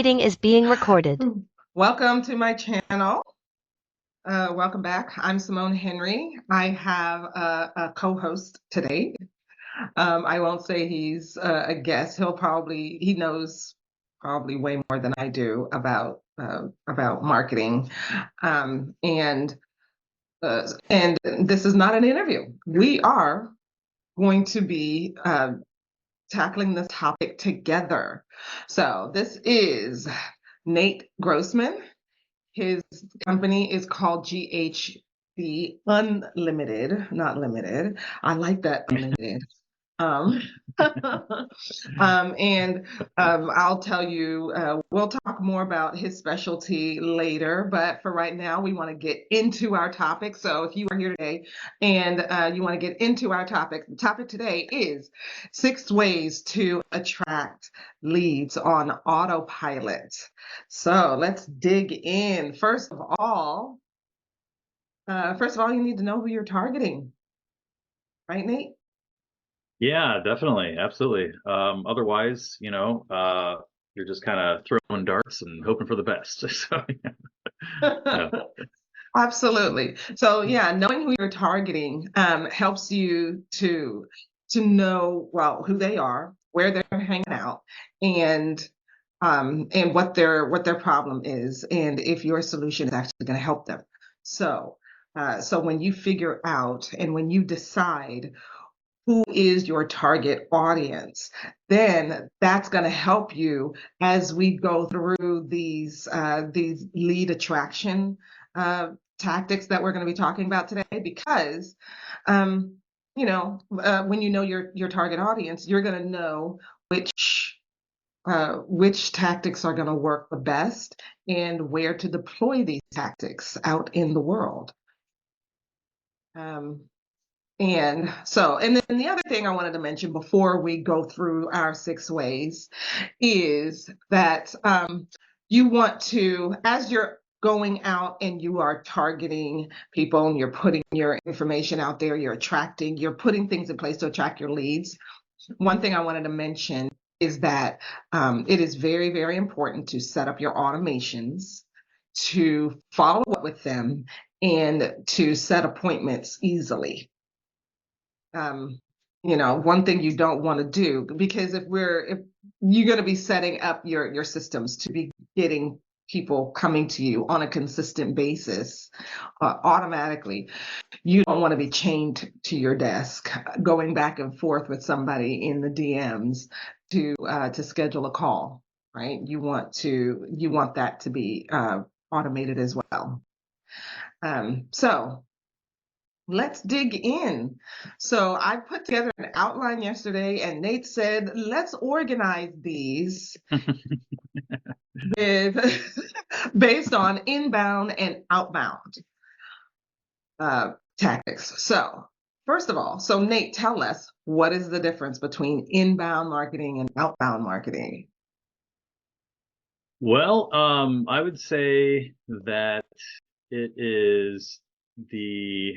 Meeting is being recorded. Welcome to my channel. Welcome back. I'm Simone Henry. I have a co-host today. I won't say he's a guest. He knows probably way more than I do about marketing. Um, and and this is not an interview. We are going to be tackling this topic together. So this is Nate Grossman. His company is called GHB Unlimited, not limited. I like that unlimited. Um, and I'll tell you, we'll talk more about his specialty later, but for right now, we want to get into our topic. So if you are here today and you want to get into our topic, the topic today is 6 ways to attract leads on autopilot. So let's dig in. First of all, you need to know who you're targeting, right, Nate? Yeah, definitely. Absolutely. Otherwise, you're just kind of throwing darts and hoping for the best. So, yeah. Absolutely. So yeah, knowing who you're targeting helps you to know, well, who they are, where they're hanging out, and and what their problem is, and if your solution is actually going to help them. So so when you figure out and when you decide who is your target audience, then that's going to help you as we go through these lead attraction tactics that we're going to be talking about today. Because when you know your target audience, you're going to know which tactics are going to work the best and where to deploy these tactics out in the world. Um, and then the other thing I wanted to mention before we go through our 6 ways is that you want to, as you're going out and you are targeting people and you're putting your information out there, you're putting things in place to attract your leads. One thing I wanted to mention is that it is very, very important to set up your automations, to follow up with them, and to set appointments easily. One thing you don't want to do, because if you're going to be setting up your systems to be getting people coming to you on a consistent basis automatically, you don't want to be chained to your desk going back and forth with somebody in the DMs to schedule a call, right? You want that to be automated as well. So let's dig in. So I put together an outline yesterday, and Nate said, let's organize these with based on inbound and outbound tactics. So first of all, so Nate, tell us, what is the difference between inbound marketing and outbound marketing? Well, I would say that it is the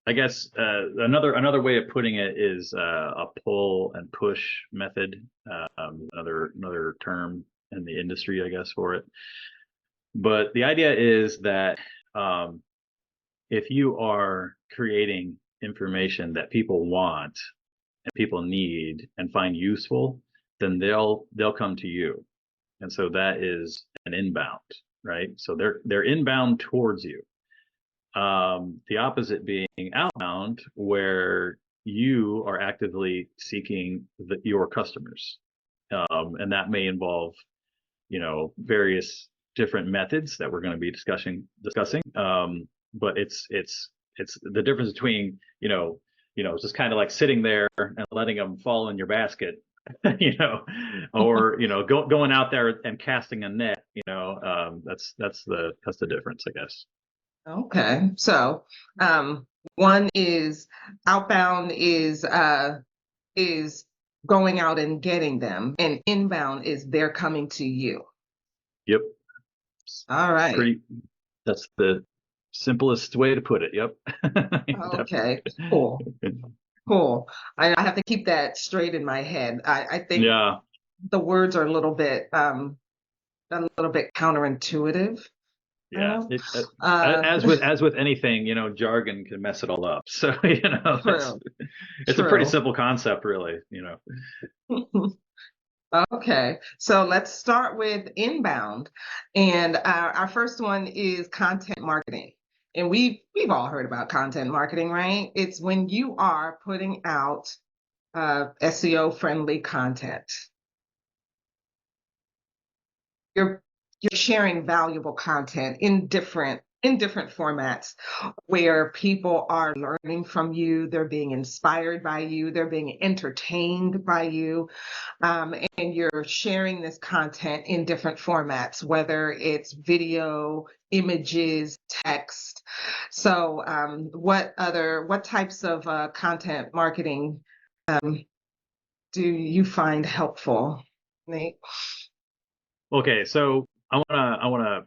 I guess another way of putting it is a pull and push method. Another term in the industry, I guess, for it. But the idea is that if you are creating information that people want and people need and find useful, then they'll come to you. And so that is an inbound, right? So they're inbound towards you. The opposite being outbound, where you are actively seeking your customers, and that may involve, various different methods that we're going to be discussing. But it's the difference between just kind of like sitting there and letting them fall in your basket, or going out there and casting a net. That's the difference, I guess. Okay, so one is outbound is going out and getting them, and inbound is they're coming to you. Yep. All right. That's the simplest way to put it. Yep. Okay, cool. Cool. I have to keep that straight in my head. I think Yeah. the words are a little bit counterintuitive. Yeah, as with anything, jargon can mess it all up. So, True, it's a pretty true. simple concept, really. Okay, so let's start with inbound, and our first one is content marketing. And we've all heard about content marketing, right? It's when you are putting out SEO friendly content. You're you're sharing valuable content in different formats where people are learning from you, they're being inspired by you, they're being entertained by you, and you're sharing this content in different formats, whether it's video, images, text. So, what types of content marketing um, do you find helpful, Nate? Okay, so I wanna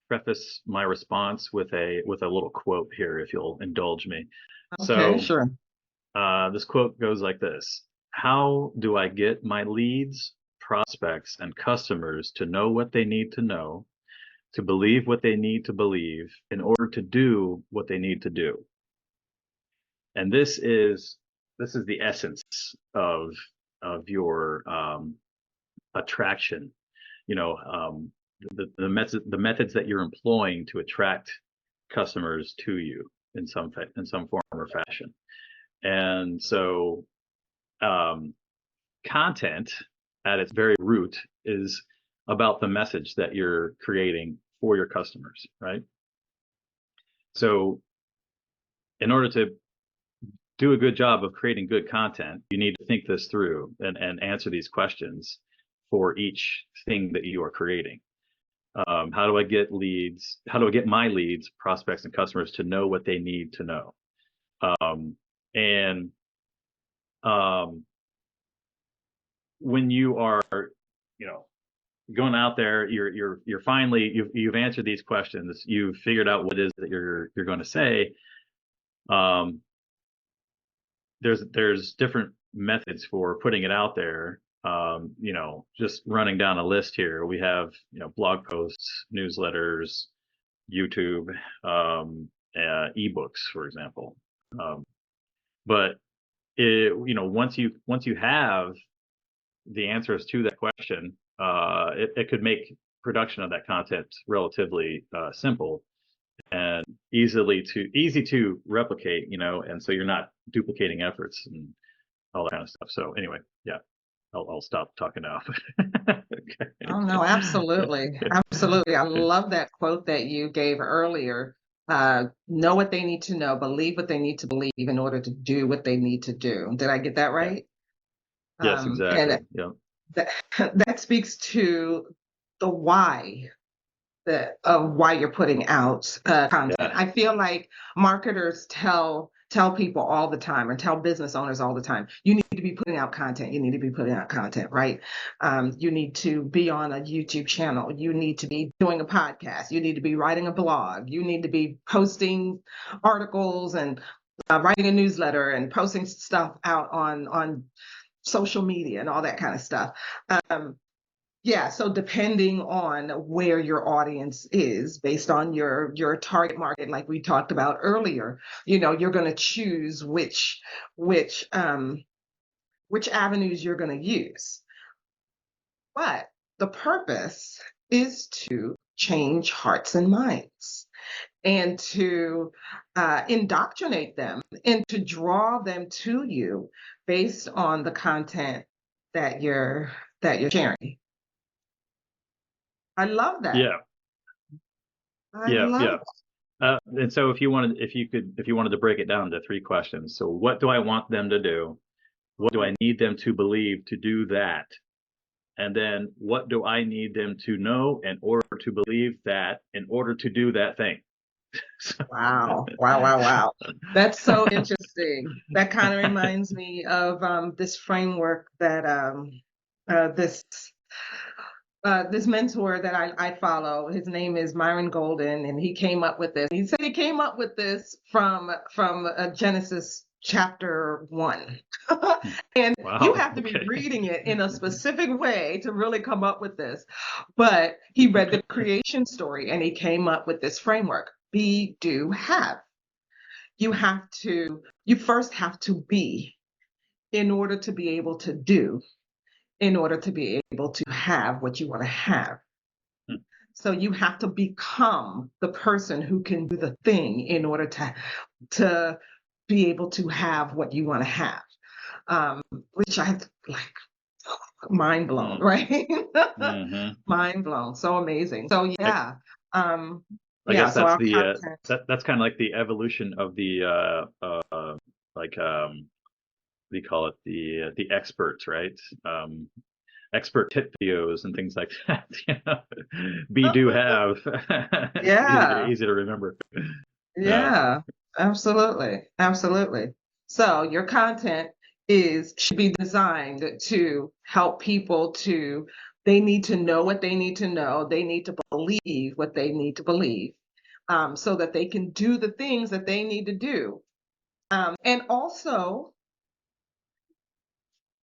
preface my response with a little quote here, if you'll indulge me. Okay, So, sure. this quote goes like this: "How do I get my leads, prospects, and customers to know what they need to know, to believe what they need to believe, in order to do what they need to do?" And this is the essence of your attraction. You know, the methods that you're employing to attract customers to you in some form or fashion. And so, um, content at its very root is about the message that you're creating for your customers, right? So, in order to do a good job of creating good content, you need to think this through and answer these questions for each thing that you are creating. How do I get leads? How do I get my leads, prospects, and customers to know what they need to know? And um, when you are, you know, going out there, you're finally you've answered these questions. You've figured out what it is that you're going to say. Um, there's different methods for putting it out there. Just running down a list here, we have blog posts, newsletters, YouTube, ebooks, for example. But once you have the answers to that question, it could make production of that content relatively simple and easy to replicate, and so you're not duplicating efforts and all that kind of stuff. So anyway, yeah, I'll stop talking now. Oh no, absolutely. Absolutely. I love that quote that you gave earlier. Know what they need to know, believe what they need to believe in order to do what they need to do. Did I get that Yeah. right? Yes, And exactly. Yeah. that that speaks to the why of why you're putting out content. Yeah. I feel like marketers tell people all the time, and tell business owners all the time, you need to be putting out content. You need to be putting out content, right? You need to be on a YouTube channel. You need to be doing a podcast. You need to be writing a blog. You need to be posting articles and writing a newsletter and posting stuff out on social media and all that kind of stuff. Um, yeah, so depending on where your audience is, based on your target market, like we talked about earlier, you're going to choose which which avenues you're going to use. But the purpose is to change hearts and minds, and to indoctrinate them, and to draw them to you based on the content that you're sharing. I love that. Yeah. I Yeah. love Yeah. And so if you wanted to break it down to three questions. So what do I want them to do? What do I need them to believe to do that? And then what do I need them to know in order to believe that in order to do that thing? So- Wow, wow, wow, wow. That's so interesting. That kind of reminds me of this framework that this this mentor that I follow. His name is Myron Golden, and he came up with this. He said he came up with this from Genesis chapter 1. And you Wow. have to be Okay. reading it in a specific way to really come up with this. But he read the creation story and he came up with this framework: be, do, have. You first have to be in order to be able to do, in order to be able to have what you want to have. So you have to become the person who can do the thing in order to be able to have what you want to have. Which I like, mind blown, right? Mm-hmm. Mind blown. So amazing. So I, yeah. I Yeah, guess so that's our the content. that's kind of like the evolution of the like what do you call it, the experts, right? Expert tip videos and things like that. You know? Be, do, have. Yeah. Easy to remember. Yeah, Yeah, absolutely. Absolutely. So your content is should be designed to help people to they need to know what they need to know. They need to believe what they need to believe, so that they can do the things that they need to do. And also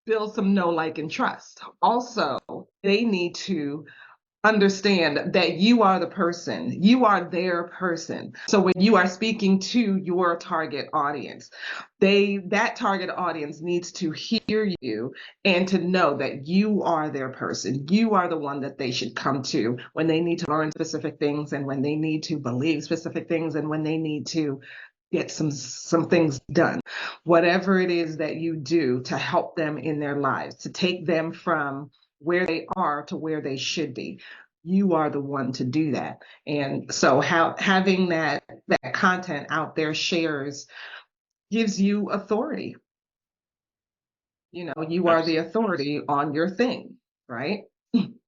build some know, like, and trust. Also, they need to understand that you are the person, you are their person. So when you are speaking to your target audience, that target audience needs to hear you and to know that you are their person. You are the one that they should come to when they need to learn specific things, and when they need to believe specific things, and when they need to get some things done. Whatever it is that you do to help them in their lives, to take them from where they are to where they should be, you are the one to do that. And so having that content out there shares gives you authority. You are the abs- authority on your thing, right?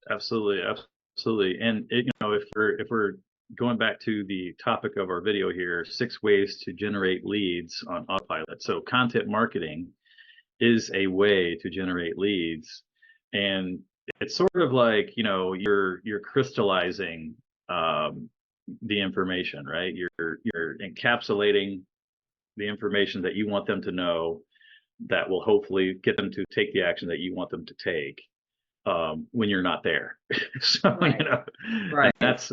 absolutely, absolutely. And if we're going back to the topic of our video here, 6 ways to generate leads on Autopilot. So content marketing is a way to generate leads, and it's sort of like, you're crystallizing um, the information, right? You're encapsulating the information that you want them to know, that will hopefully get them to take the action that you want them to take when you're not there. So, Right, and right. that's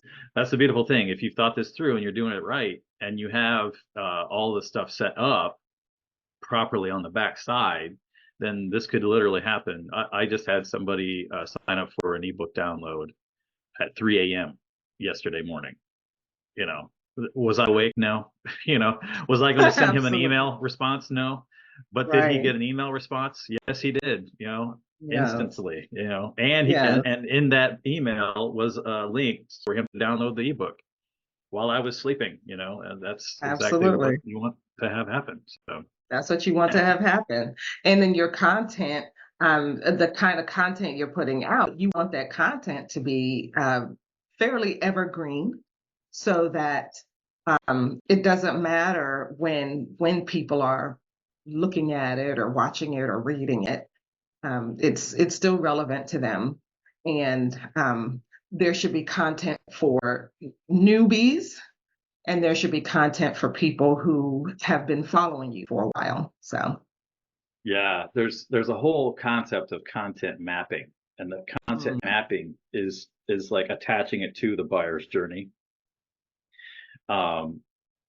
the beautiful thing. If you've thought this through and you're doing it right, and you have all the stuff set up properly on the back side, then this could literally happen. I just had somebody sign up for an ebook download at 3 a.m. yesterday morning. You know, was I awake? No. Was I going to send him an Absolutely. email response? No. But did he Right. get an email response? Yes, he did. Yes. Instantly. And he Yes. and in that email was a link for him to download the ebook while I was sleeping. And that's exactly what Absolutely. you want to have happen. So, That's what you want to yeah, have happen. And then your content, the kind of content you're putting out, you want that content to be fairly evergreen, so that it doesn't matter when people are looking at it or watching it or reading it. It's still relevant to them. And there should be content for newbies, and there should be content for people who have been following you for a while. So, yeah. There's a whole concept of content mapping, and the content mm, mapping is like attaching it to the buyer's journey. Um,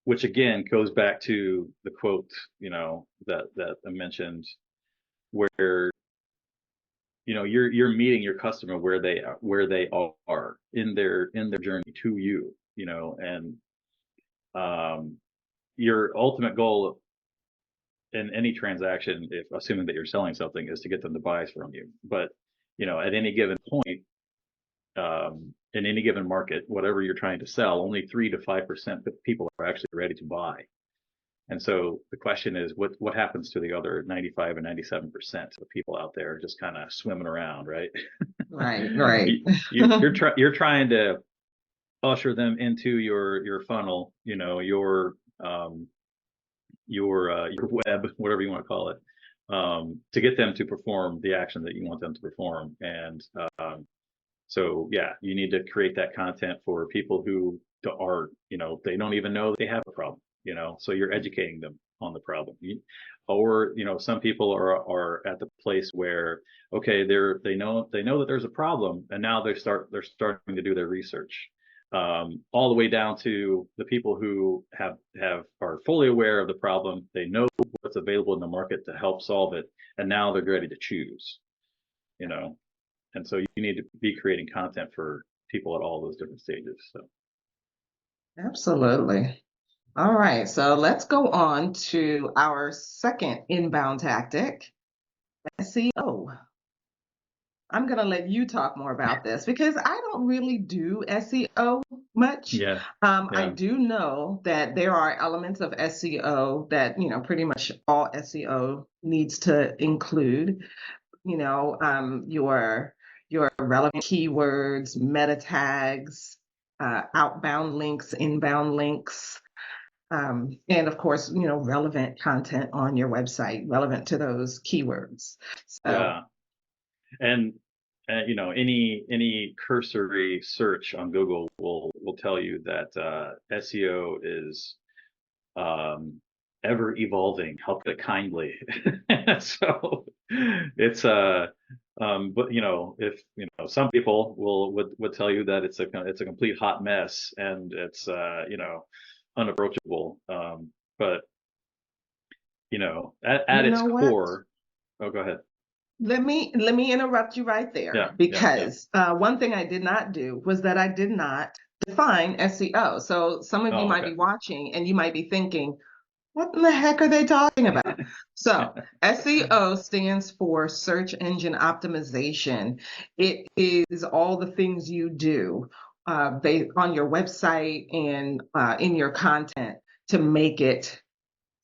which again goes back to the quote, that I mentioned, where you're meeting your customer where they are in their journey to you, and um, your ultimate goal in any transaction, if assuming that you're selling something, is to get them to buy from you. But at any given point, in any given market, whatever you're trying to sell, only 3 to 5% of people are actually ready to buy. And so the question is, what happens to the other 95 and 97% of people out there just kind of swimming around, right? right, right. You're trying to usher them into your funnel, um, your web, whatever you want to call it, to get them to perform the action that you want them to perform. And so, yeah, you need to create that content for people who are, they don't even know they have a problem. So you're educating them. on the problem. Or, some people are at the place where, okay, they know that there's a problem, and now they're starting to do their research. All the way down to the people who are fully aware of the problem. They know what's available in the market to help solve it, and now they're ready to choose. You know, and so you need to be creating content for people at all those different stages. So Absolutely. All right, so let's go on to our second inbound tactic, SEO. I'm going to let you talk more about this because I don't really do SEO much. yeah, I yeah, do know that there are elements of SEO that, pretty much all SEO needs to include, your relevant keywords, meta tags, outbound links, inbound links, and of course, relevant content on your website relevant to those keywords. So, yeah. And any cursory search on Google will tell you that SEO is um, ever evolving. I'll put it kindly. So it's but if some people would tell you that it's a complete hot mess, and it's unapproachable. But at you its know what? core. Oh, go ahead. Let me interrupt you right Yeah, there yeah, yeah. because one thing I did not do was that I did not define SEO. So some of you Oh, might okay. be watching and you might be thinking, what in the heck are they talking about? So SEO stands for search engine optimization. It is all the things you do based on your website and in your content to make it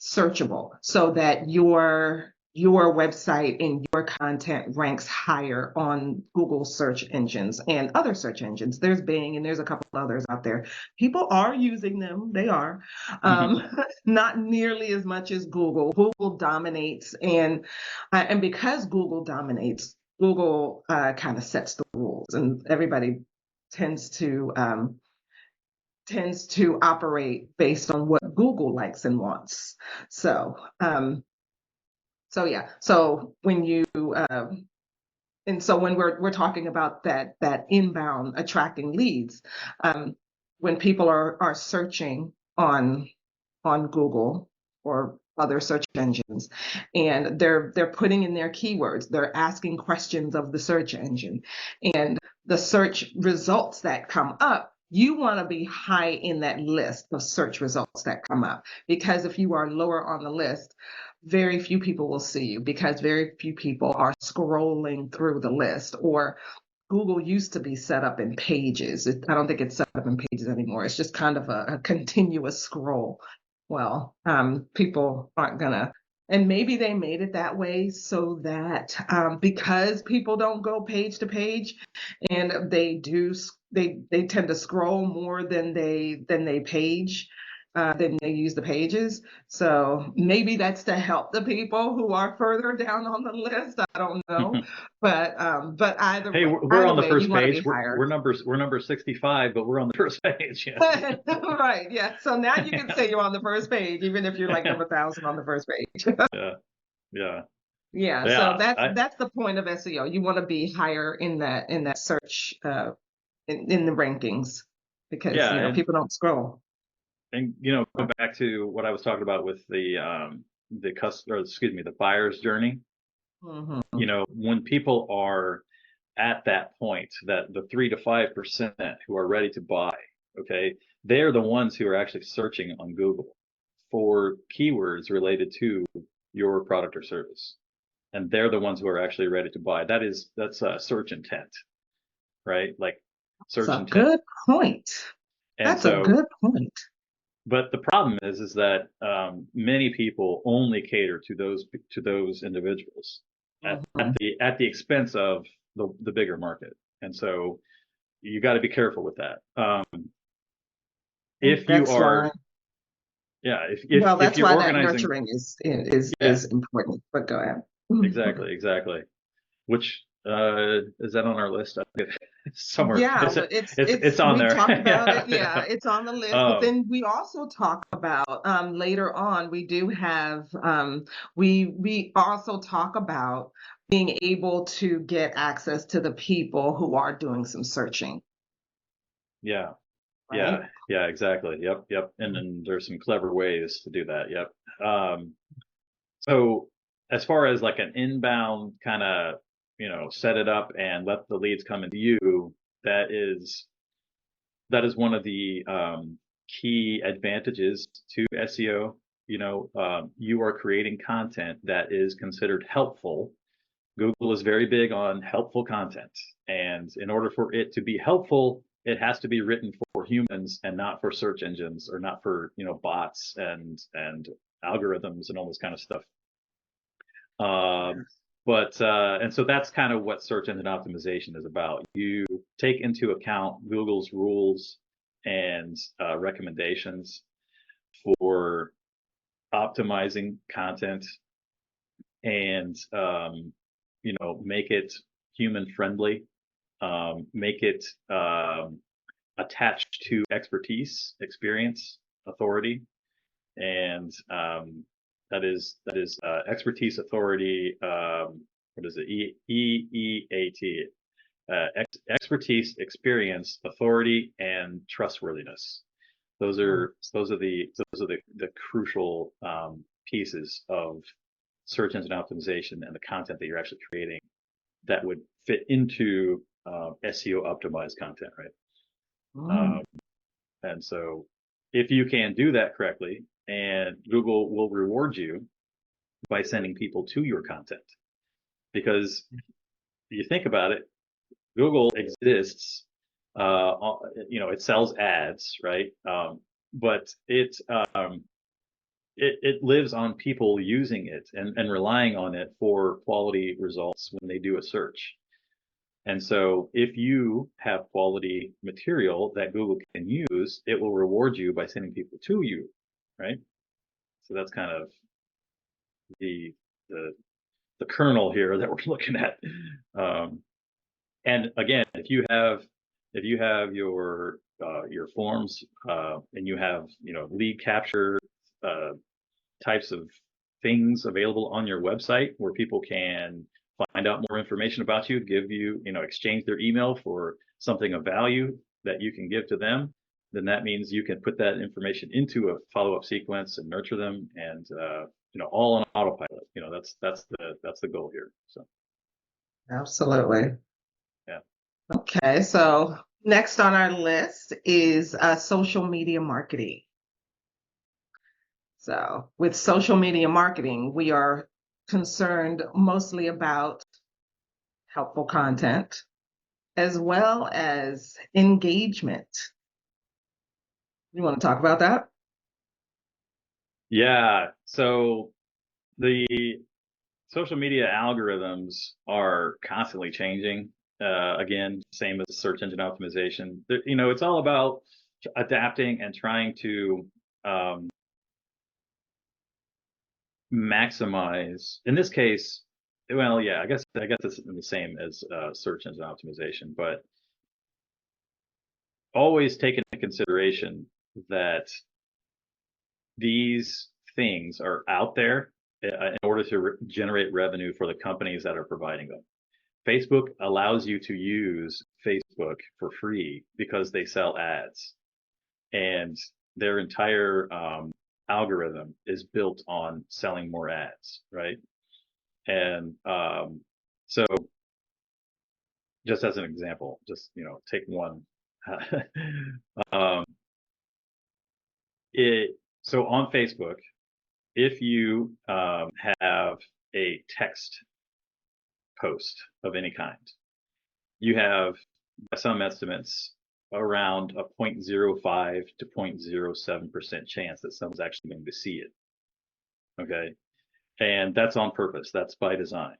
searchable so that your website and your content ranks higher on Google search engines and other search engines. There's Bing and there's a couple others out there. People are using them. They are Hmm. not nearly as much as Google. Google dominates, and because Google dominates, Google kind of sets the rules, and everybody tends to um, tends to operate based on what Google likes and wants. So, yeah. So when you and so when we're talking about that inbound attracting leads, um, when people are searching on Google or other search engines, and they're putting in their keywords, they're asking questions of the search engine, and the search results that come up, you want to be high in that list of search results that come up, because if you are lower on the list, very few people will see you because very few people are scrolling through the list. Or Google used to be set up in pages. I don't think it's set up in pages anymore. It's just kind of a continuous scroll. Well, people aren't gonna, and maybe they made it that way so that because people don't go page to page, and they tend to scroll more than they page, than they use the pages. So maybe that's to help the people who are further down on the list. I don't know, but Hey, we're either on the way, you first want to be page. higher. We're number 65, but we're on the first page. Yeah. Right, yeah. So now you can say you're on the first page, even if you're like Yeah. number 1,000 on the first page. Yeah. Yeah. Yeah, so Yeah. that's the point of SEO. You want to be higher in that search in the rankings because Yeah. And people don't scroll. go back to what I was talking about with the buyer's journey. Hmm. When people are at that point, that the 3 to 5% who are ready to buy, okay, they're the ones who are actually searching on Google for keywords related to your product or service, and they're the ones who are actually ready to buy. That's search intent, right? Like That's search a intent. good point. And That's a so, good point. but the problem is that many people only cater to those individuals Hmm. at the expense of the bigger market. And so you got to be careful with that. If you That's why, are, yeah, well, if that's you're why that organizing, nurturing is yeah, important. But go ahead. exactly, exactly. Which is that on our list? somewhere. Yeah, It's on we there. talk about it. Yeah, Yeah, yeah. it's on the list. But Um, then we also talk about later on. We do have we also talk about being able to get access to the people who are doing some searching, yeah, right? yeah, exactly. Yep, yep. And then there's some clever ways to do that. Yep. So as far as like an inbound kind of, set it up and let the leads come into you, that is that is one of the key advantages to SEO. You are creating content that is considered helpful. Google is very big on helpful content. And in order for it to be helpful, it has to be written for humans and not for search engines or not for, bots and algorithms and all this kind of stuff. Um, and so that's kind of what search engine optimization is about. You take into account Google's rules and recommendations for optimizing content and make it human friendly, make it attached to expertise, experience, authority, and that is expertise, authority. What is it? EEAT. Expertise, experience, authority, and trustworthiness. Those are the crucial pieces of search engine optimization and the content that you're actually creating that would fit into SEO optimized content, right? Mm. Um, and so if you can do that correctly, and Google will reward you by sending people to your content, because you think about it, Google exists, it sells ads, right? But it lives on people using it and relying on it for quality results when they do a search. And so if you have quality material that Google can use, it will reward you by sending people to you, right? So that's kind of the the the kernel here that we're looking at. Um, and again, if you have your forms and you have lead capture uh, types of things available on your website where people can find out more information about you, give you, exchange their email for something of value that you can give to them, then that means you can put that information into a follow-up sequence and nurture them and all on autopilot. That's the goal here. So Absolutely. yeah. Okay, so next on our list is social media marketing. So, with social media marketing, we are concerned mostly about helpful content as well as engagement. You want to talk about that? Yeah. So the social media algorithms are constantly changing. Again, same as search engine optimization. It's all about adapting and trying to maximize. In this case, well, yeah, I guess it's the same as search engine optimization, but always take into consideration that these things are out there in order to generate revenue for the companies that are providing them. Facebook allows you to use Facebook for free because they sell ads, and their entire algorithm is built on selling more ads, right? And so, just as an example, just take one. um, so on Facebook, if you have a text post of any kind, you have, by some estimates, around a 0.05 to 0.07% chance that someone's actually going to see it. Okay. And that's on purpose. That's by design.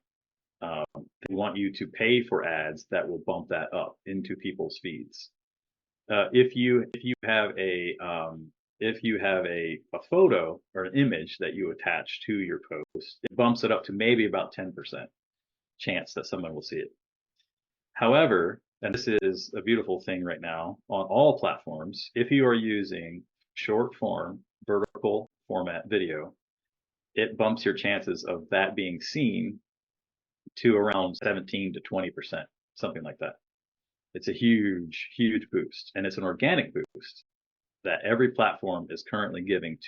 They want you to pay for ads that will bump that up into people's feeds. If you have a photo or an image that you attach to your post, it bumps it up to maybe about 10% chance that someone will see it. However, And this is a beautiful thing right now on all platforms. If you are using short form, vertical format video, it bumps your chances of that being seen to around 17 to 20%, something like that. It's a huge, huge boost. And it's an organic boost that every platform is currently giving to,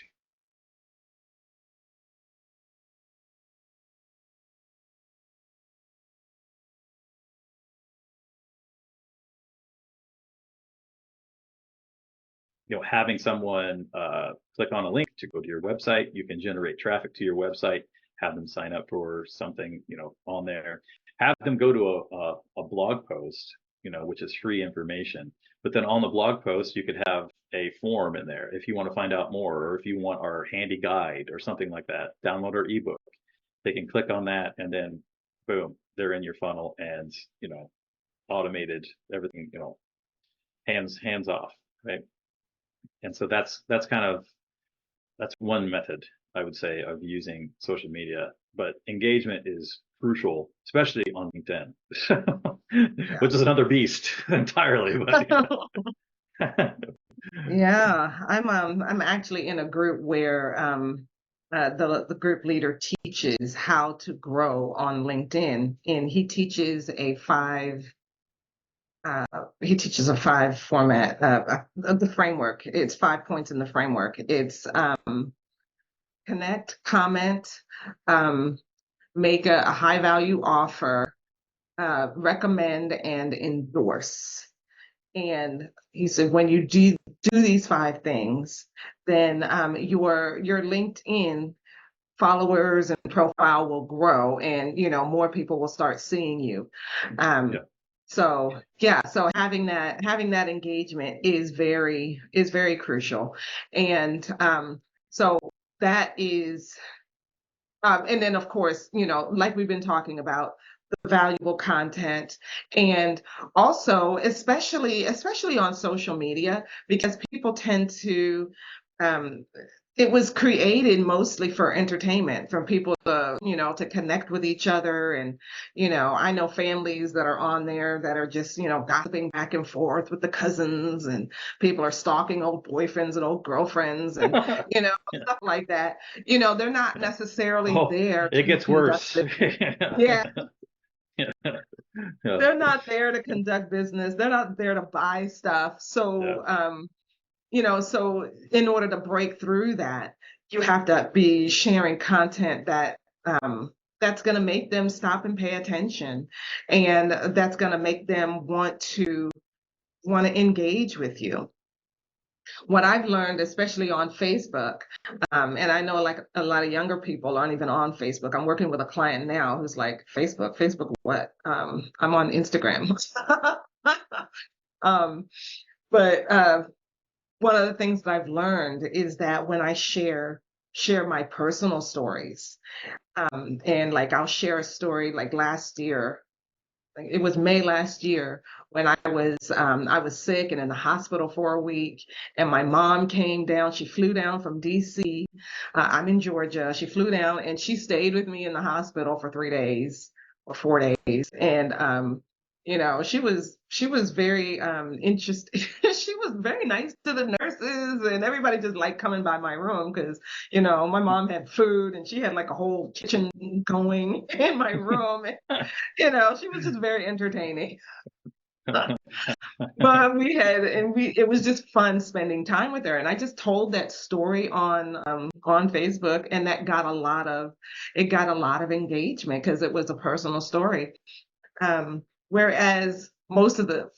having someone click on a link to go to your website. You can generate traffic to your website, have them sign up for something, on there, have them go to a blog post, which is free information. But then on the blog post, you could have a form in there if you want to find out more, or if you want our handy guide or something like that, download our ebook. They can click on that, and then boom, they're in your funnel, and automated everything, hands off, right? And so that's one method, I would say, of using social media. But engagement is crucial, especially on LinkedIn, which is another beast entirely. But Yeah, I'm actually in a group where the group leader teaches how to grow on LinkedIn, and he teaches a five format of the framework. It's 5 points in the framework. It's connect, comment, um, make a high value offer, recommend, and endorse. And he said, when you do these 5 things, then your LinkedIn followers and profile will grow, and more people will start seeing you. yeah. So having that engagement is very crucial. And so that is and then of course, like we've been talking about, the valuable content, and also especially on social media, because people tend to um, it was created mostly for entertainment, for people to connect with each other. And I know families that are on there that are just gossiping back and forth with the cousins, and people are stalking old boyfriends and old girlfriends, and Yeah. stuff like that. They're not Yeah. necessarily Oh, there it to gets conduct worse. business. Yeah. Yeah, Yeah. they're not there to conduct business. They're not there to buy stuff. Yeah. So in order to break through that, you have to be sharing content that's going to make them stop and pay attention, and that's going to make them want to engage with you. What I've learned, especially on Facebook, and I know like a lot of younger people aren't even on Facebook. I'm working with a client now who's like, Facebook, what? I'm on Instagram. um, but one of the things that I've learned is that when I share my personal stories, and like I'll share a story like last year. It was May last year when I was sick and in the hospital for a week, and my mom came down. She flew down from DC. I'm in Georgia. She flew down and she stayed with me in the hospital for 3 days or 4 days, and she was very interested. She was very nice to the nurses, and everybody just liked coming by my room because my mom had food, and she had like a whole kitchen going in my room. She was just very entertaining. But it was just fun spending time with her. And I just told that story on Facebook, and that got a lot of engagement because it was a personal story. Whereas most of the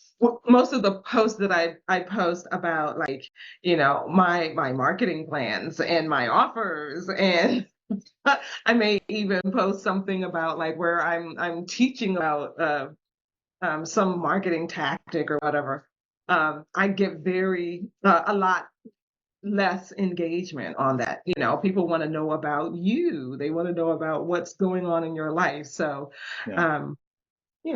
posts that I post about, like, my marketing plans and my offers, and I may even post something about like where I'm teaching about some marketing tactic or whatever. I get a lot less engagement on that. People want to know about you. They want to know about what's going on in your life. So, Yeah. you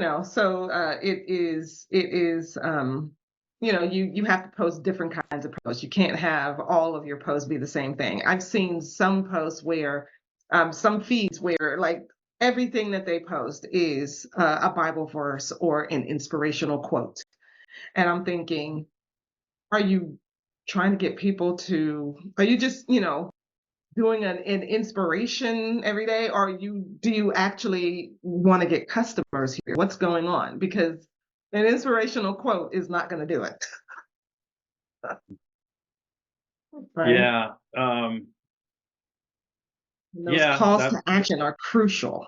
have to post different kinds of posts. You can't have all of your posts be the same thing. I've seen some posts where some feeds where like everything that they post is a Bible verse or an inspirational quote. And I'm thinking, are you trying to get people to, are you just, doing an inspiration every day, or do you actually want to get customers here? What's going on? Because an inspirational quote is not going to do it. Right? Yeah. And those Yeah. calls to action are crucial.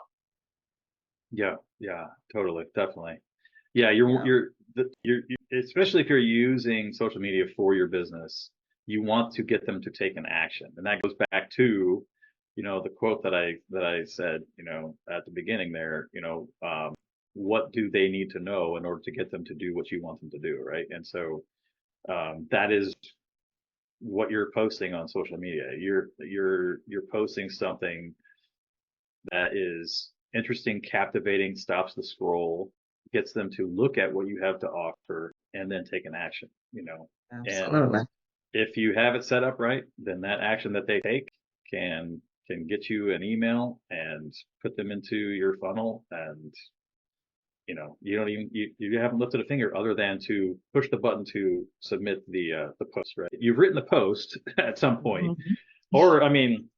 Yeah. Yeah. Totally. Definitely. Yeah. You're Yeah. you're especially if you're using social media for your business, you want to get them to take an action, and that goes back to, the quote that I said, at the beginning there. What do they need to know in order to get them to do what you want them to do, right? And so that is what you're posting on social media. You're posting something that is interesting, captivating, stops the scroll, gets them to look at what you have to offer, and then take an action. And Absolutely. if you have it set up right, then that action that they take can get you an email and put them into your funnel, and you don't even you haven't lifted a finger other than to push the button to submit the post, right? You've written the post at some point, Mhm. or I mean,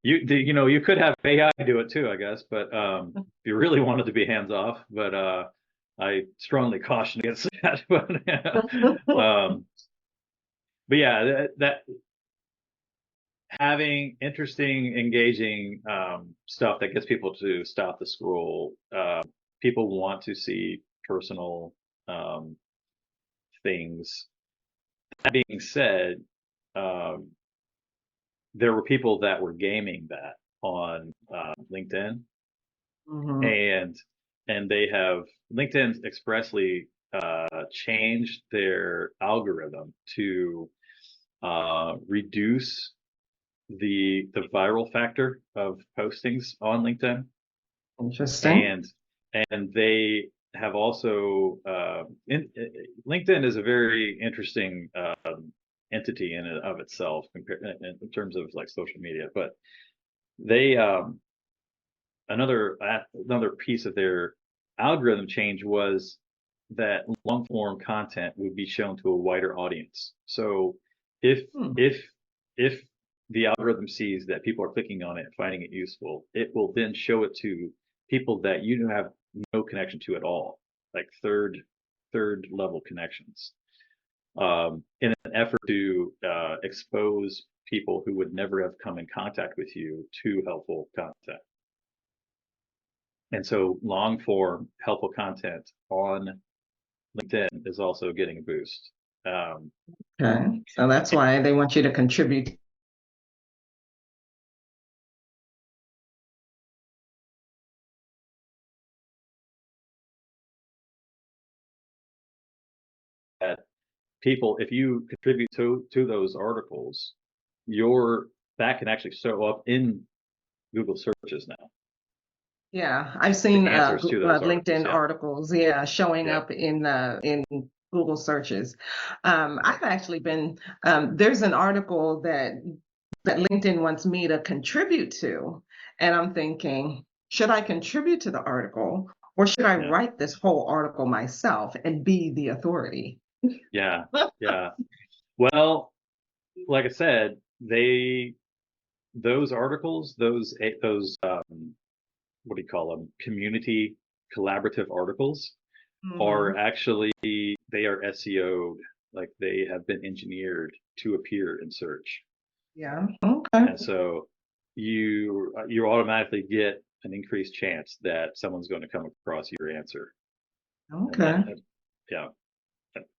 you could have AI do it too, I guess, but if you really wanted to be hands off, but I strongly caution against that. Um, but yeah, that having interesting, engaging stuff that gets people to stop the scroll. People want to see personal um, things. That being said, um, there were people that were gaming that on LinkedIn, Mhm. and they have LinkedIn expressly changed their algorithm to reduce the viral factor of postings on LinkedIn, Interesting. and they have also LinkedIn is a very interesting entity in and of itself compared in terms of like social media, but they another piece of their algorithm change was that long form content would be shown to a wider audience. So if Hmm. if if the algorithm sees that people are clicking on it and finding it useful, it will then show it to people that you have no connection to at all, like third level connections, in an effort to expose people who would never have come in contact with you to helpful content. And so long form helpful content on LinkedIn is also getting a boost. Um, Okay. So that's why they want you to contribute. that people, if you contribute to those articles, that can actually show up in Google searches now. Yeah, I've The seen answers to those articles. LinkedIn Yeah, articles, yeah, showing yeah, up in Google searches. I've actually been there's an article that LinkedIn wants me to contribute to, and I'm thinking, should I contribute to the article, or should I yeah, write this whole article myself and be the authority? yeah, yeah. Well, like I said, those articles, those what do you call them? Community collaborative articles Hmm. are actually they are SEO'd, like they have been engineered to appear in search, Yeah. Okay. and so you automatically get an increased chance that someone's going to come across your answer, and that Okay. yeah,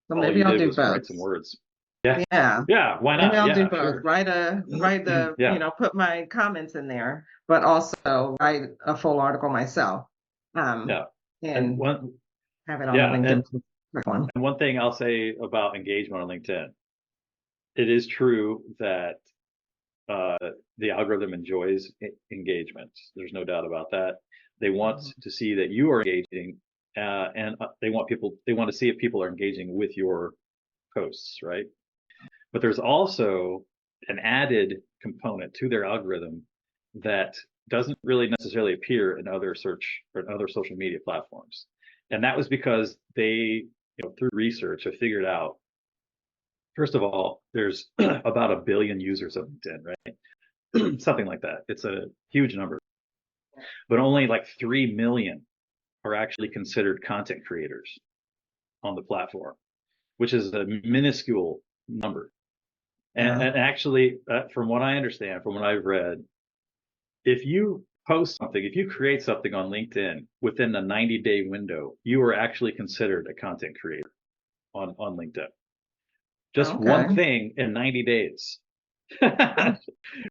So all maybe you I'll did do was both. write some words. Yeah, Yeah. yeah, why Maybe not? I'll do Yeah, both. sure. Write the, Yeah, put my comments in there, but also write a full article myself. yeah, and And one have it on the yeah, LinkedIn one. and one thing I'll say about engagement on LinkedIn, it is true that uh, the algorithm enjoys engagement. There's no doubt about that. They want Mhm. to see that you are engaging, and they want to see if people are engaging with your posts, right? But there's also an added component to their algorithm that doesn't really necessarily appear in other search or other social media platforms. And that was because they, through research, have figured out, first of all, there's about a billion users of LinkedIn, right? Something like that. It's a huge number, but only like 3 million are actually considered content creators on the platform, which is a minuscule number. Yeah. And actually, from what I understand, from what I've read, if you post something, if you create something on LinkedIn within the 90-day window, you are actually considered a content creator on LinkedIn. Just Okay. one thing in 90 days,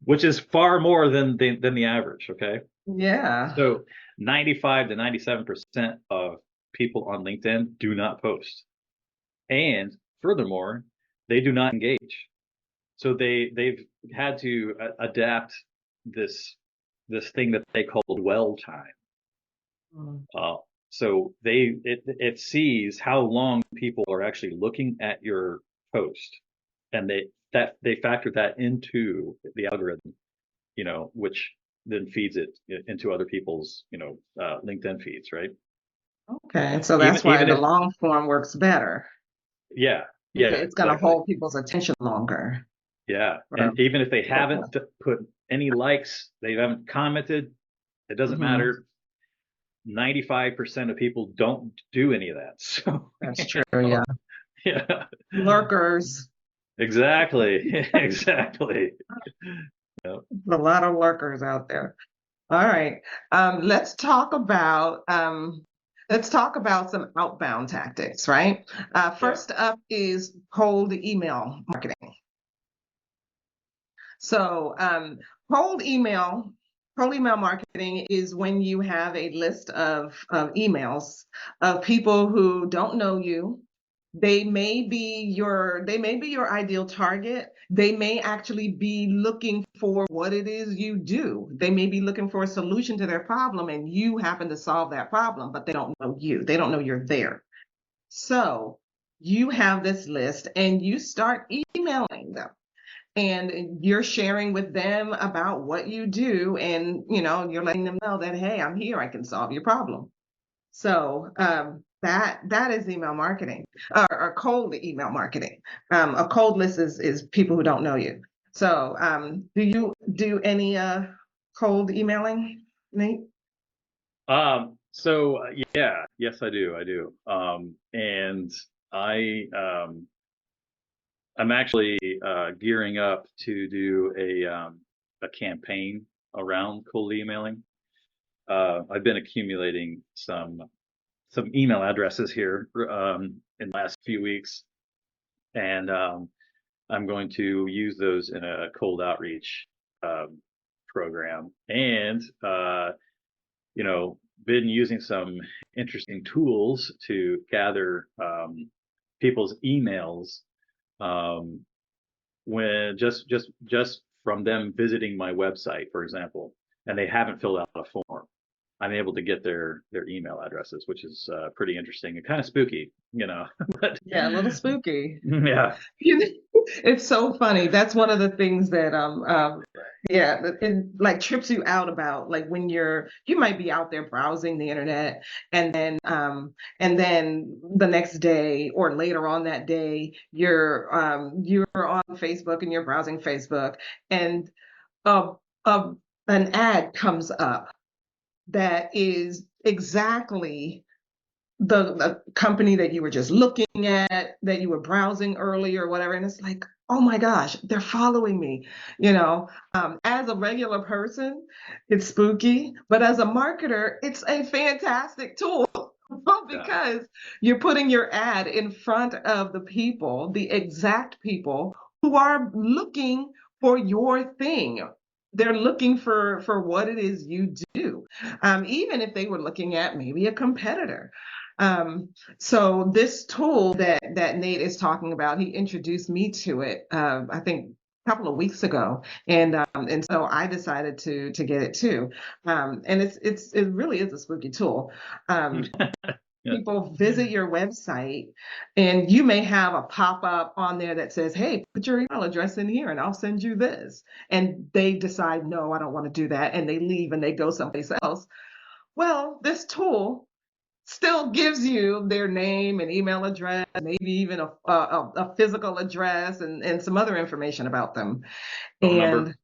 which is far more than the average. Okay. Yeah. So 95 to 97% of people on LinkedIn do not post. And furthermore, they do not engage. So they've had to adapt this thing that they call dwell time. Mm. Uh, so it sees how long people are actually looking at your post, and they factor that into the algorithm, which then feeds it into other people's LinkedIn feeds, right? Okay. So Even that's why even the if long form works better. yeah, Because yeah, it's going to exactly. hold people's attention longer. Yeah, Or, and even if they haven't put any likes, they haven't commented, it doesn't mhm. matter. 95% of people don't do any of that. So, That's true. Yeah. yeah, Lurkers. exactly, exactly. Yeah, A lot of lurkers out there. All right. Let's talk about some outbound tactics, right? yeah, First up is cold email marketing. So, cold email, cold email marketing is when you have a list of emails of people who don't know you. They may be your ideal target. They may actually be looking for what it is you do. They may be looking for a solution to their problem, and you happen to solve that problem, but they don't know you. They don't know you're there. So you have this list and you start emailing them and you're sharing with them about what you do, and you're letting them know that, hey, I'm here, I can solve your problem. So that is email marketing, or cold email marketing. A cold list is people who don't know you. So do you do any cold emailing, Nate? so yeah, yes, I do, and I I'm actually gearing up to do a campaign around cold emailing. I've been accumulating some email addresses here in the last few weeks, and I'm going to use those in a cold outreach um, program, and you know, been using some interesting tools to gather people's emails um, when just from them visiting my website, for example, and they haven't filled out a form. I'm able to get their email addresses, which is pretty interesting and kind of spooky, But Yeah, a little spooky. yeah, It's so funny. That's one of the things that yeah, it like trips you out about, like when you might be out there browsing the internet, and then the next day or later on that day you're on Facebook and you're browsing Facebook, and uh, uh, an ad comes up that is exactly the company that you were just looking at, that you were browsing earlier, or whatever. And it's like, oh my gosh, they're following me. As a regular person, it's spooky, but as a marketer, it's a fantastic tool. yeah, Because you're putting your ad in front of the people, the exact people who are looking for your thing. They're looking for what it is you do, even if they were looking at maybe a competitor. Um, so this tool that Nate is talking about, he introduced me to it, I think a couple of weeks ago, and so I decided to get it too. And it really is a spooky tool. Um, Yeah. people visit your website and you may have a pop-up on there that says, hey, put your email address in here and I'll send you this. And they decide, no, I don't want to do that. And they leave and they go someplace else. Well, this tool still gives you their name and email address, maybe even a physical address and some other information about them. Phone number. And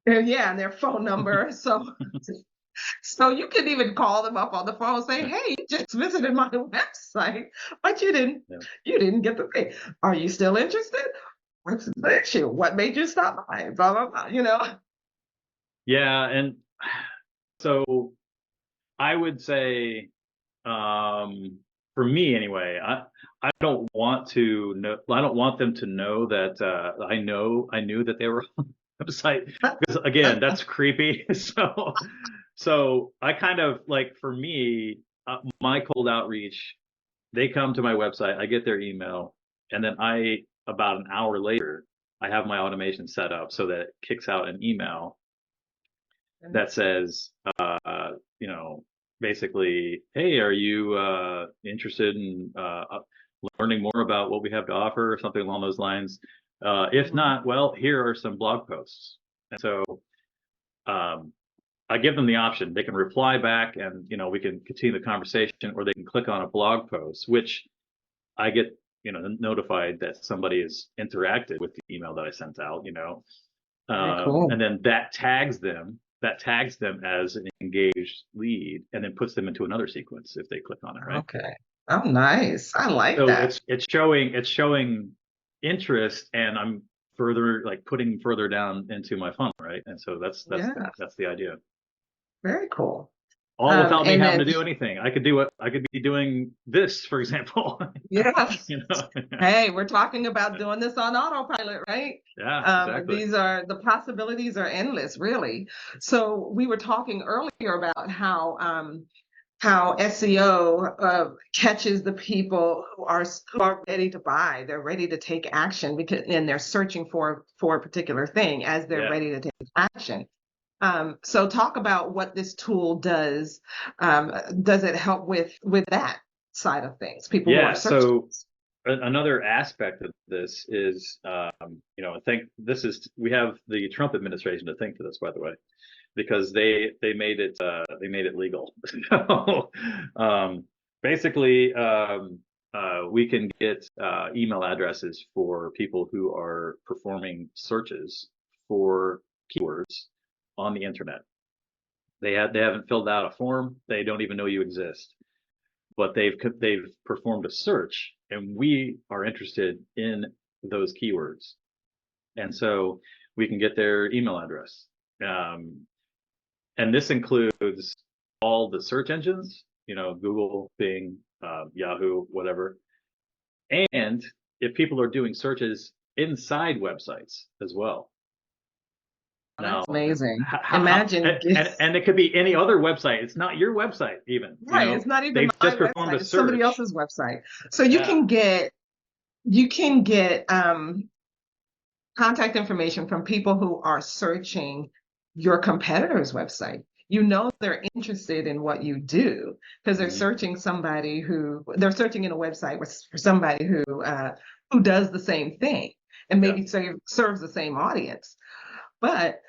Yeah. yeah, and their phone number. So you can even call them up on the phone and say, hey, you just visited my website, but you didn't get the thing. Are you still interested? What's the issue? What made you stop by? Blah, blah, blah, Yeah. And so I would say, for me anyway, I don't want to know, I don't want them to know that I knew that they were on the website, because again, that's creepy. So I kind of like, for me, my cold outreach, they come to my website, I get their email, and then about an hour later, I have my automation set up so that it kicks out an email that says, you know, basically, hey, are you interested in learning more about what we have to offer, or something along those lines? If not, well, here are some blog posts. And so I give them the option. They can reply back and, we can continue the conversation, or they can click on a blog post, which I get, notified that somebody has interacted with the email that I sent out, Very cool. and then that tags them as an engaged lead, and then puts them into another sequence if they click on it, right? Okay. Oh, nice. I like So that. it's showing interest, and I'm further, like, putting further down into my funnel, right? And so that's Yeah, the idea. very cool. All without me And having then, to do anything. I could be doing this, for example. yeah, You know? hey, we're talking about doing this on autopilot, right? Yeah, exactly. These are the possibilities are endless, really. So we were talking earlier about how SEO catches the people who are ready to buy. They're ready to take action and they're searching for a particular thing as they're Yeah. ready to take action. So talk about what this tool does. Does it help with that side of things? People who are Yeah. searching. So another aspect of this is, I think we have the Trump administration to thank for this, by the way, because they made it legal. So, basically, we can get email addresses for people who are performing searches for keywords on the internet. They haven't filled out a form. They don't even know you exist, but they've performed a search, and we are interested in those keywords, and so we can get their email address. And this includes all the search engines, Google, Bing, Yahoo, whatever. And if people are doing searches inside websites as well. Oh, Now, that's amazing. how, Imagine this. and it could be any other website. It's not your website even. Right, it's not even They've my just performed website, a it's somebody search. else's website. So you Yeah. can get contact information from people who are searching your competitor's website. They're interested in what you do because they're Mhm. searching they're searching in a website for somebody who does the same thing and Yeah. maybe serves the same audience. But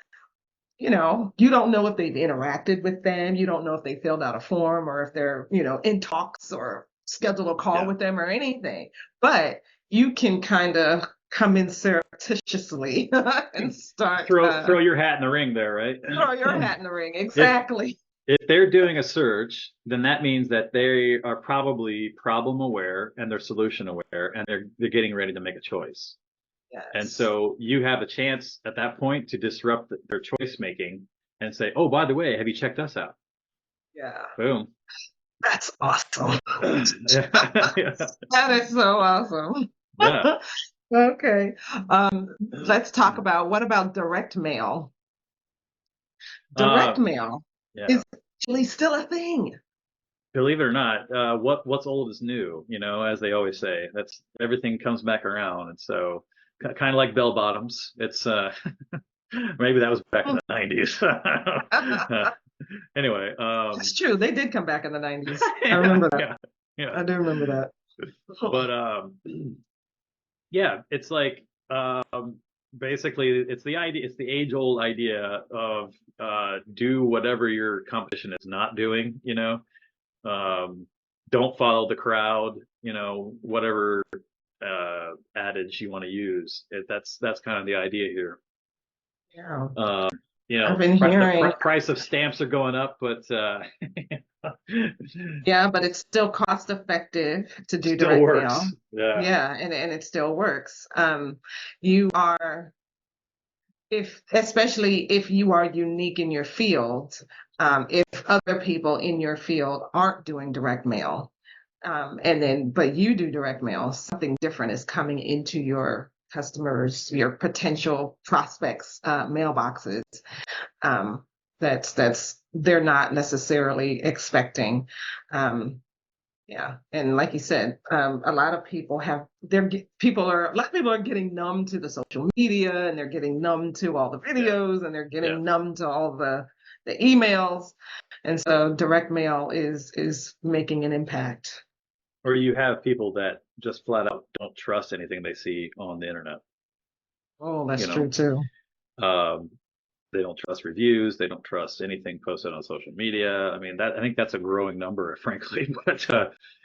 you don't know if they've interacted with them. You don't know if they filled out a form or if they're, in talks or schedule a call Yeah. with them or anything. But you can kind of come in surreptitiously and start Throw your hat in the ring there, right? throw your hat in the ring. If Exactly. if they're doing a search, then that means that they are probably problem aware and they're solution aware, and they're getting ready to make a choice. And Yes. so you have a chance at that point to disrupt their choice making and say, "Oh, by the way, have you checked us out?" Yeah. Boom. That's awesome. Yeah. That is so awesome. Yeah. Okay. Let's talk about what about direct mail? Direct Uh, mail yeah. is actually still a thing. Believe it or not, what's old is new, as they always say. That's everything comes back around. And so kind of like bell bottoms. It's maybe that was back in the 90s. Anyway, That's true. They did come back in the 90s. I yeah, remember that. yeah, I do remember that. But yeah, it's like basically it's the idea, it's the age old idea of do whatever your competition is not doing, don't follow the crowd, whatever adage you want to use. That's kind of the idea here. Yeah. Um, I've been hearing, the price of stamps are going up, but yeah, but it's still cost effective to do still direct mail. works. Yeah. Yeah, and it still works. You are, if especially if you are unique in your field, if other people in your field aren't doing direct mail, but you do direct mail, something different is coming into your customers, your potential prospects, mailboxes. That's they're not necessarily expecting. Um, yeah, and like you said, a lot of people have a lot of people are getting numb to the social media, and they're getting numb to all the Yeah. videos, and they're Yeah. getting numb to all the emails, and so direct mail is making an impact. Or you have people that just flat out don't trust anything they see on the internet. Oh, You that's true know, too. um, they don't trust reviews. They don't trust anything posted on social media. I mean, I think that's a growing number, frankly, but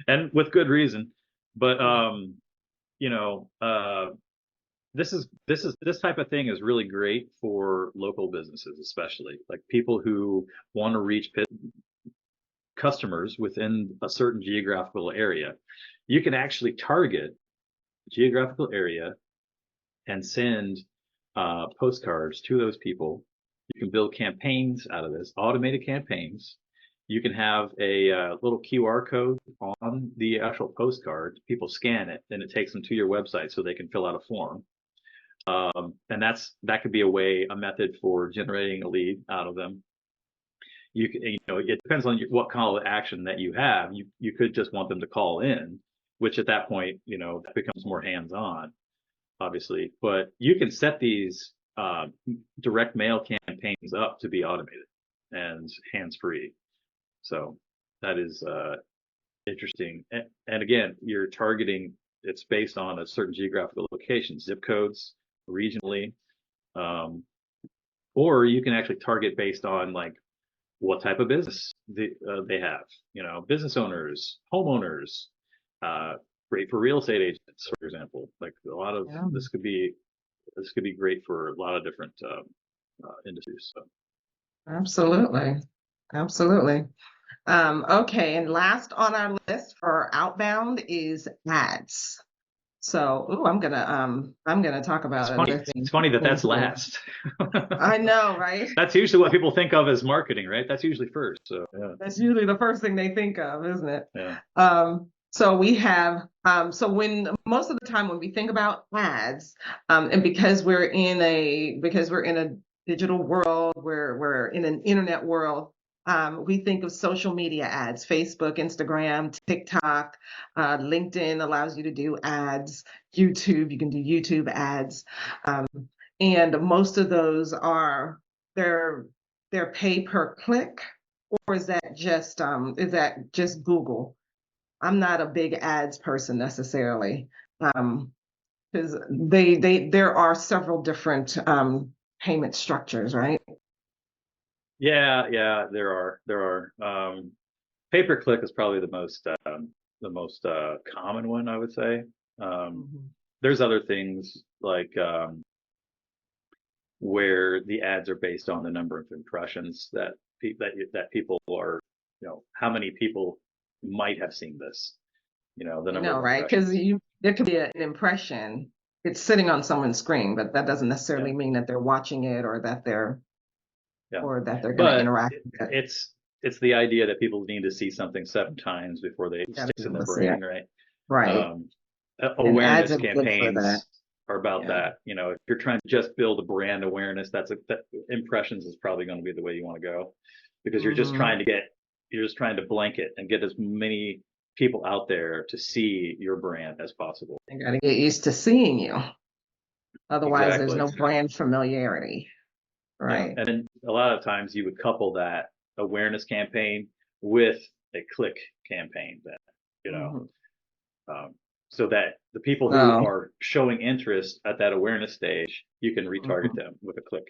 and with good reason. But you know, this type of thing is really great for local businesses, especially like people who want to reach customers within a certain geographical area. You can actually target geographical area and send postcards to those people. You can build campaigns out of this, automated campaigns. You can have a little QR code on the actual postcard. People scan it, and it takes them to your website so they can fill out a form. And that could be a method for generating a lead out of them. It depends on what call to action that you have. You could just want them to call in, which at that point, that becomes more hands-on, obviously. But you can set these direct mail campaigns up to be automated and hands-free. So that is interesting. And again, you're targeting. It's based on a certain geographical location, zip codes, regionally, um, or you can actually target based on like what type of business they have. Business owners, homeowners, uh, great for real estate agents, for example. Like a lot of Yeah, this could be great for a lot of different industries. So absolutely, absolutely. Okay, and last on our list for outbound is ads. So, ooh, I'm gonna talk it's about funny. another It's thing funny that people that's who last. I know, right? That's usually what people think of as marketing, right? That's usually first. So yeah, That's usually the first thing they think of, isn't it? yeah, So we have so when most of the time when we think about ads, and because we're in a digital world, we're in an internet world, we think of social media ads, Facebook, Instagram, TikTok, LinkedIn allows you to do ads, YouTube, you can do YouTube ads, um, and most of those they're they're pay per click, or is that just Google? I'm not a big ads person necessarily, because there are several different payment structures, right? yeah. There are. Pay per click is probably the most common one, I would say. Um, Mhm. there's other things like where the ads are based on the number of impressions that people are, how many people might have seen this, the I number know, of right? Because impressions. there could be an impression. It's sitting on someone's screen, but that doesn't Yeah, necessarily mean that they're watching it yeah. or that they're going to But interact with it. it's the idea that people need to see something 7 times before they Got to sticks be in able their to see it, brain, right? right? Um, And ads awareness are good for that. campaigns are about Yeah. that. If you're trying to just build a brand awareness, that impressions is probably going to be the way you want to go, because Hmm. you're just trying to blanket and get as many people out there to see your brand as possible. They got to get used to seeing you. Otherwise, there's Exactly. no brand familiarity, Yeah. right? And then a lot of times you would couple that awareness campaign with a click campaign then. you know, Mhm. so that the people who So are showing interest at that awareness stage, you can retarget mhm. them with a click.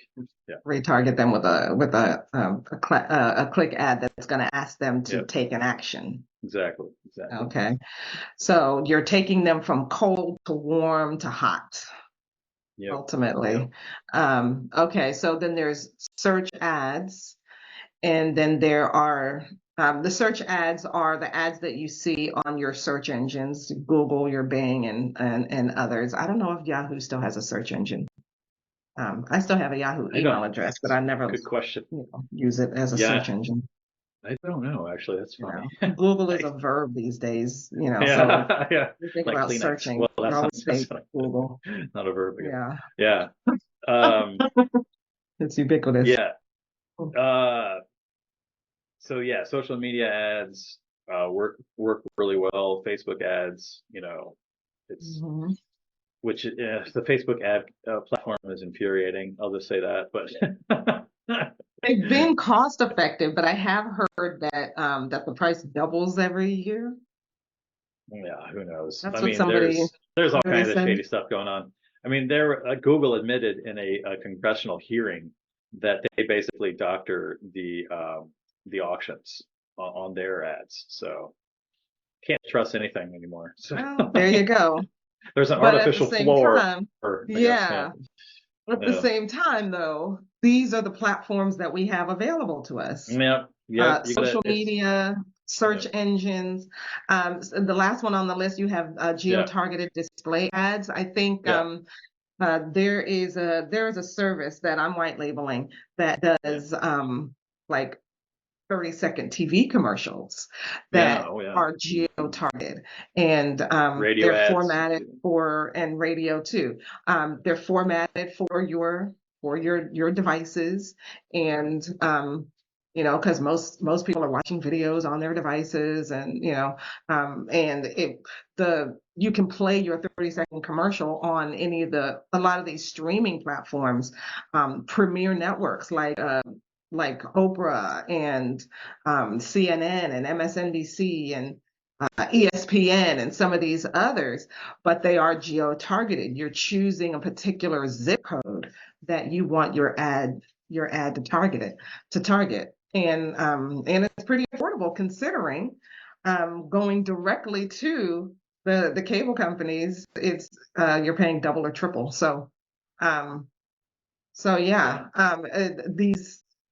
Yeah. Retarget them with a click ad that's going to ask them to Yep. take an action. Exactly. Exactly. Okay. So you're taking them from cold to warm to hot, Yep. Yep. ultimately. Okay. So then there's search ads, and then there are the search ads are the ads that you see on your search engines, Google, your Bing, and others. I don't know if Yahoo still has a search engine. I still have a Yahoo I don't. email address, but That's I never, good question. use it as a search Yeah. engine. I don't know. Actually, that's You funny. know, Google is I, a verb these days. So yeah. Yeah. we think Like about Kleenex. searching, Well, we that's not always say not, Google. not a verb, I guess. Yeah, Yeah. Um, it's ubiquitous. yeah. Uh, so yeah, social media ads work really well. Facebook ads, it's Mhm. which the Facebook ad platform is infuriating. I'll just say that. But They've been cost effective, but I have heard that the price doubles every year. yeah, who knows? I That's what mean, somebody there's all somebody kinds of said. shady stuff going on. I mean, Google admitted in a congressional hearing that they basically doctor the auctions on their ads. So can't trust anything anymore. So Well, there you go. there's an But at the artificial same floor, time, I guess. Yeah. yeah. At the Yeah. same time, though, these are the platforms that we have available to us. Yep. Yep. You got Social it's. media, search Yep. engines. The last one on the list, you have Yeah. geo-targeted display ads. I think Yeah. there is a service that I'm white labeling that Yeah. does like 30-second TV commercials Yeah. that Oh yeah. are geo-targeted, and Radio they're ads. formatted for, and radio too. They're formatted for your devices, and because most people are watching videos on their devices, and and you can play your 30-second commercial on a lot of these streaming platforms, premier networks like Oprah and CNN and MSNBC and ESPN and some of these others, but they are geo-targeted. You're choosing a particular zip code that you want your ad to target, and it's pretty affordable considering going directly to the cable companies. It's you're paying double or triple. Um, so Yeah. yeah,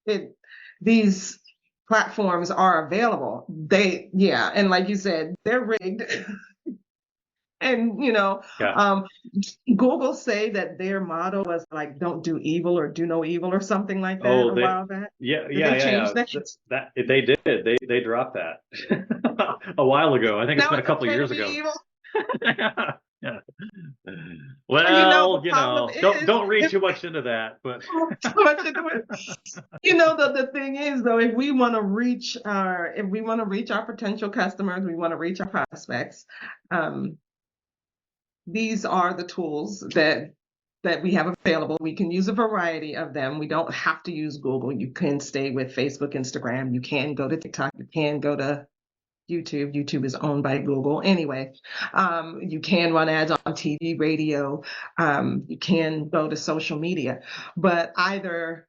it, these platforms are available. Yeah, and like you said, they're rigged. And Yeah. Google say that their motto was like "Don't do evil" or "Do no evil" or something like that Oh, a while back. yeah, Did yeah, they yeah, change yeah. that? That they did. They dropped that a while ago. I think it's Now been a it's couple okay to years be ago. evil. Yeah. The Well, problem is don't read if too much into that, but too much into it. The thing is though, if we want to reach our potential customers, we want to reach our prospects, um, these are the tools that we have available. We can use a variety of them. We don't have to use Google. You can stay with Facebook, Instagram. You can go to TikTok. You can go to YouTube. YouTube is owned by Google anyway. You can run ads on TV, radio. You can go to social media, but either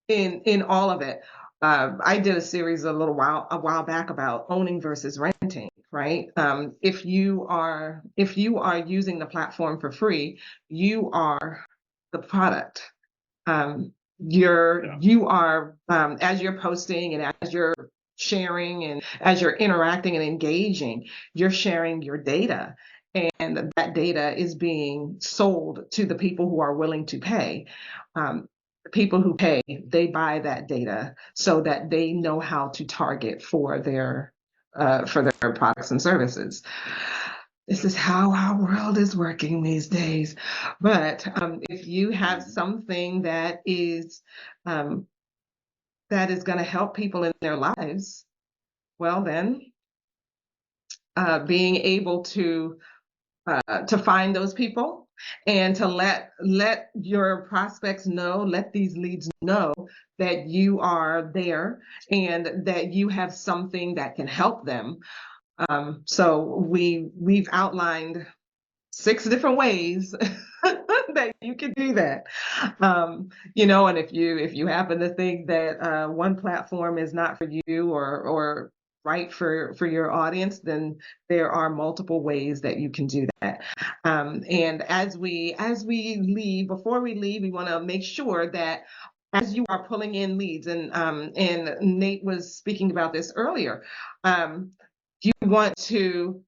in all of it. I did a series a while back about owning versus renting, right? If you are using the platform for free, you are the product. Um, yeah, you are as you're posting and as you're sharing and as you're interacting and engaging, you're sharing your data, and that data is being sold to the people who are willing to pay. The people who pay, they buy that data so that they know how to target for their products and services. This is how our world is working these days. But if you have mhm, something um, that is going to help people in their lives, well then, being able to find those people and to let your prospects know, let these leads know that you are there and that you have something that can help them. So we've outlined 6 different ways that you can do that. And if you happen to think that one platform is not for you or right for your audience, then there are multiple ways that you can do that. And as we leave, before we leave, we want to make sure that as you are pulling in leads, and Nate was speaking about this earlier, you want to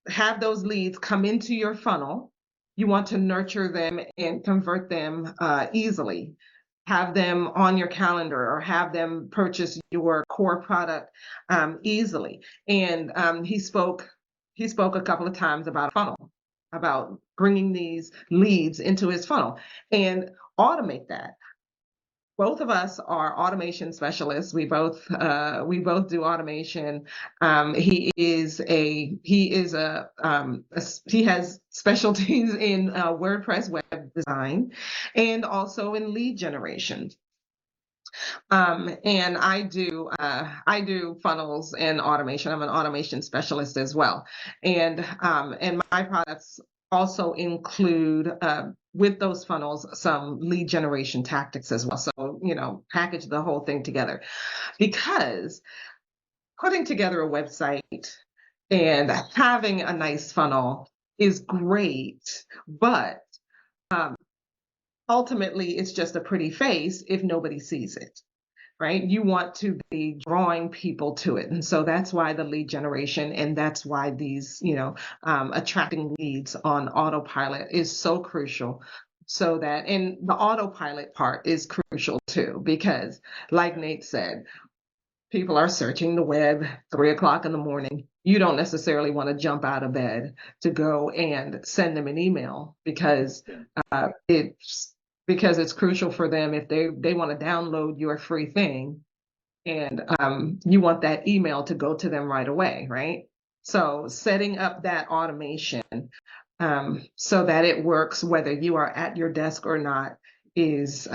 have those leads come into your funnel. You want to nurture them and convert them easily. Have them on your calendar or have them purchase your core product easily. And he spoke a couple of times about a funnel, about bringing these leads into his funnel and automate that. Both of us are automation specialists. We both do automation. He has specialties in WordPress web design and also in lead generation. And I do funnels and automation. I'm an automation specialist as well. And my products also include with those funnels some lead generation tactics as well. So, package the whole thing together, because putting together a website and having a nice funnel is great, but ultimately it's just a pretty face if nobody sees it. Right? You want to be drawing people to it. And so that's why the lead generation, and that's why these, attracting leads on autopilot is so crucial. So that, and the autopilot part is crucial too, because like Nate said, people are searching the web 3 o'clock in the morning. You don't necessarily want to jump out of bed to go and send them an email because it's crucial for them if they want to download your free thing, and you want that email to go to them right away, right? So setting up that automation so that it works whether you are at your desk or not is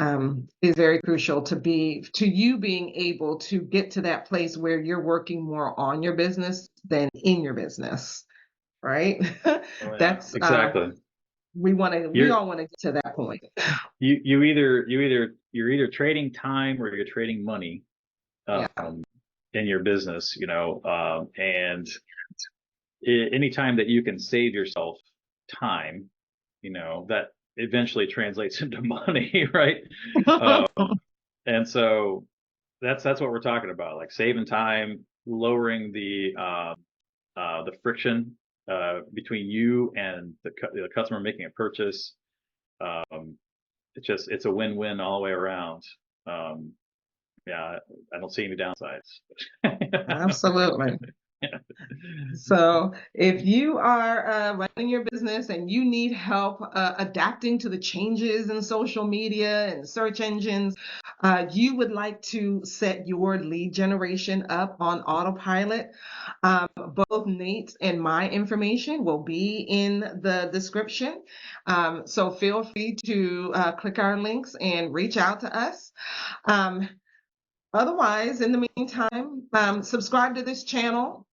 very crucial to you being able to get to that place where you're working more on your business than in your business, right? Oh, yeah. That's exactly. We all want to get to that point. You're either trading time or you're trading money Yeah. in your business, and anytime that you can save yourself time, that eventually translates into money, right? And so that's what we're talking about, like saving time, lowering the friction between you and the customer making a purchase. It's a win-win all the way around. Yeah, I don't see any downsides. Absolutely. So if you are running your business and you need help adapting to the changes in social media and search engines, you would like to set your lead generation up on autopilot, both Nate's and my information will be in the description. So feel free to click our links and reach out to us. Otherwise, in the meantime, subscribe to this channel,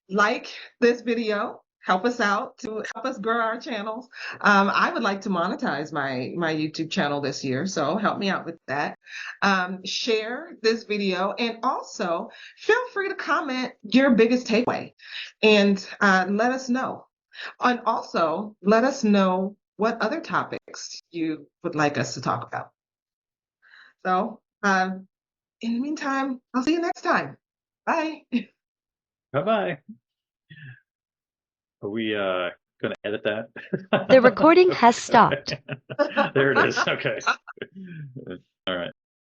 like this video, help us out to help us grow our channels. I would like to monetize my YouTube channel this year, so help me out with that. Share this video, and also feel free to comment your biggest takeaway and let us know. And also let us know what other topics you would like us to talk about. So in the meantime, I'll see you next time. Bye. Bye-bye. Are we going to edit that? The recording has stopped. There it is. Okay. All right.